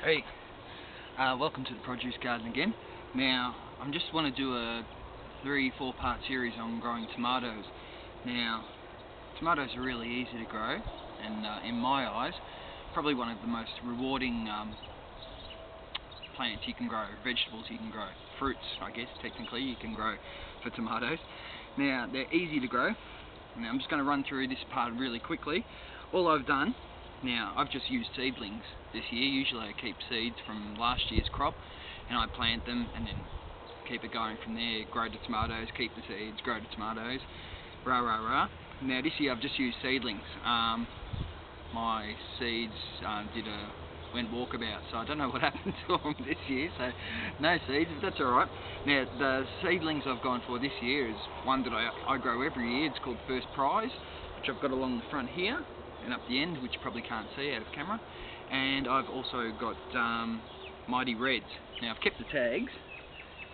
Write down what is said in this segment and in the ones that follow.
Hey, welcome to the produce garden again. Now, I just want to do a 3-4 part series on growing tomatoes. Now, tomatoes are really easy to grow, and in my eyes, probably one of the most rewarding plants you can grow, vegetables you can grow, fruits, I guess, technically, you can grow for tomatoes. Now, they're easy to grow. Now, I'm just going to run through this part really quickly. All I've done, now, I've just used seedlings this year. Usually I keep seeds from last year's crop and I plant them and then keep it going from there, grow the tomatoes, keep the seeds, grow the tomatoes, rah rah rah. Now this year I've just used seedlings. My seeds went walkabout, so I don't know what happened to them this year, so no seeds, but that's alright. Now the seedlings I've gone for this year is one that I grow every year. It's called First Prize, which I've got along the front here and up the end, which you probably can't see out of camera. And I've also got Mighty Reds. Now I've kept the tags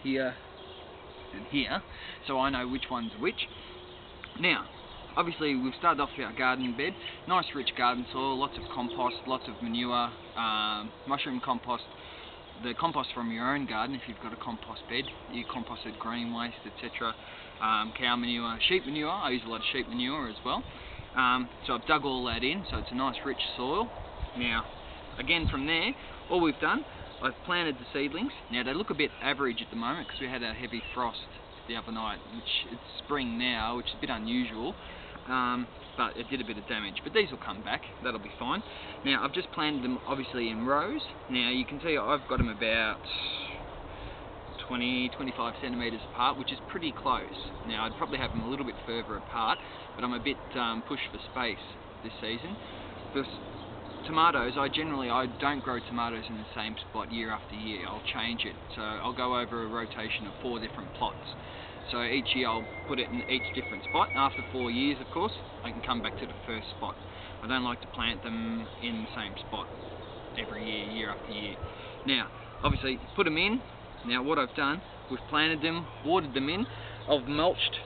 here and here, so I know which one's which. Now, obviously we've started off our garden bed, nice rich garden soil, lots of compost, lots of manure, mushroom compost, the compost from your own garden if you've got a compost bed, you composted green waste, etc. Cow manure, sheep manure, I use a lot of sheep manure as well. So I've dug all that in, so it's a nice rich soil. Now, again from there, all we've done, I've planted the seedlings. Now they look a bit average at the moment because we had a heavy frost the other night, which it's spring now, which is a bit unusual, but it did a bit of damage. But these will come back, that'll be fine. Now I've just planted them obviously in rows. Now you can see I've got them about 20-25 centimetres apart, which is pretty close. Now I'd probably have them a little bit further apart, but I'm a bit pushed for space this season. Because tomatoes, I don't grow tomatoes in the same spot year after year. I'll change it, so I'll go over a rotation of 4 different plots. So each year I'll put it in each different spot. After 4 years, of course, I can come back to the first spot. I don't like to plant them in the same spot every year, year after year. Now, obviously, put them in. Now what I've done, we've planted them, watered them in. I've mulched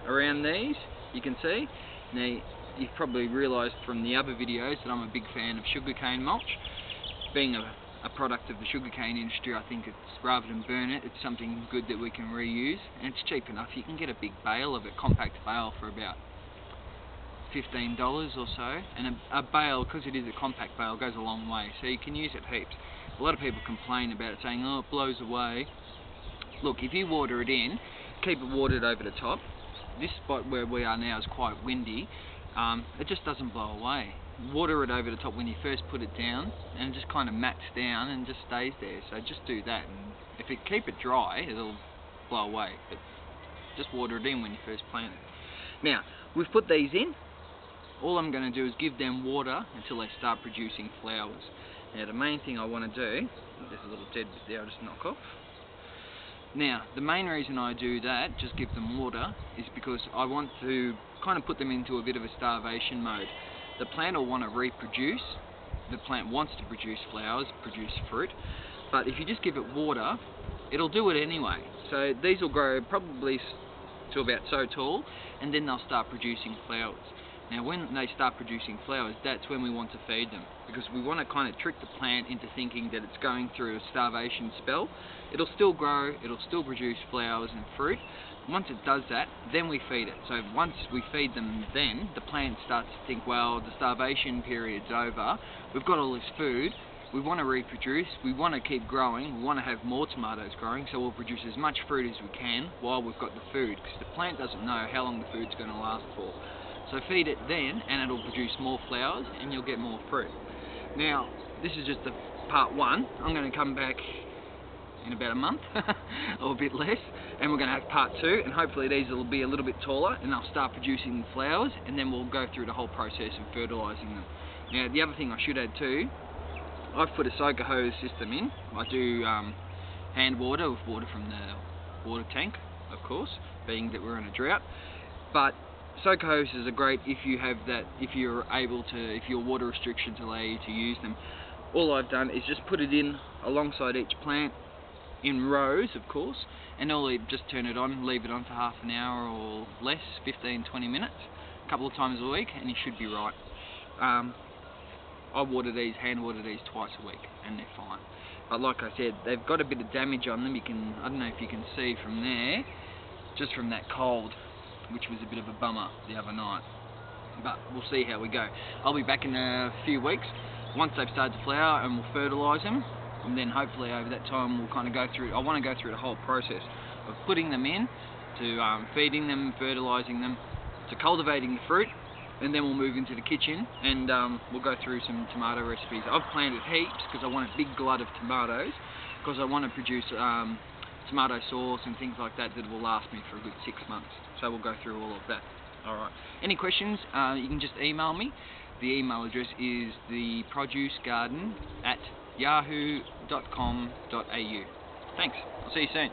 around these, you can see. Now you've probably realised from the other videos that I'm a big fan of sugarcane mulch. Being a product of the sugarcane industry, I think it's, rather than burn it, it's something good that we can reuse. And it's cheap enough. You can get a big bale of it, compact bale, for about $15 or so. And a bale, because it is a compact bale, goes a long way. So you can use it heaps. A lot of people complain about it, saying, oh, it blows away. Look, if you water it in, keep it watered over the top. This spot where we are now is quite windy. It just doesn't blow away. Water it over the top when you first put it down, and it just kind of mats down and just stays there. So just do that, and if you keep it dry, it'll blow away. But just water it in when you first plant it. Now, we've put these in. All I'm going to do is give them water until they start producing flowers. Now the main thing I want to do, there's a little dead bit there, I'll just knock off. Now the main reason I do that, just give them water, is because I want to kind of put them into a bit of a starvation mode. The plant will want to reproduce, the plant wants to produce flowers, produce fruit, but if you just give it water, it'll do it anyway. So these will grow probably to about so tall, and then they'll start producing flowers. Now when they start producing flowers, that's when we want to feed them, because we want to kind of trick the plant into thinking that it's going through a starvation spell. It'll still grow, it'll still produce flowers and fruit. Once it does that, then we feed it. So once we feed them, then the plant starts to think, well, the starvation period's over, we've got all this food, we want to reproduce, we want to keep growing, we want to have more tomatoes growing, so we'll produce as much fruit as we can while we've got the food, because the plant doesn't know how long the food's going to last for. So feed it then, and it'll produce more flowers, and you'll get more fruit. Now, this is just the part 1. I'm going to come back in about a month, or a bit less, and we're going to have part 2, and hopefully these will be a little bit taller, and they'll start producing flowers, and then we'll go through the whole process of fertilising them. Now, the other thing I should add too, I've put a soaker hose system in. I do hand water with water from the water tank, of course, being that we're in a drought, but soaker hoses are great if you have that, if you're able to, if your water restrictions allow you to use them. All I've done is just put it in alongside each plant, in rows of course, and I'll just turn it on, leave it on for half an hour or less, 15-20 minutes, a couple of times a week, and you should be right. I water these, hand water these twice a week, and they're fine. But like I said, they've got a bit of damage on them. I don't know if you can see from there, just from that cold, which was a bit of a bummer the other night. But we'll see how we go. I'll be back in a few weeks once they've started to flower, and we'll fertilise them, and then hopefully over that time we'll kind of go through. I want to go through the whole process of putting them in, to feeding them, fertilising them, to cultivating the fruit, and then we'll move into the kitchen and we'll go through some tomato recipes. I've planted heaps because I want a big glut of tomatoes, because I want to produce tomato sauce and things like that will last me for a good 6 months. So we'll go through all of that. Alright. Any questions, you can just email me. The email address is theproducegarden@yahoo.com.au. Thanks. I'll see you soon.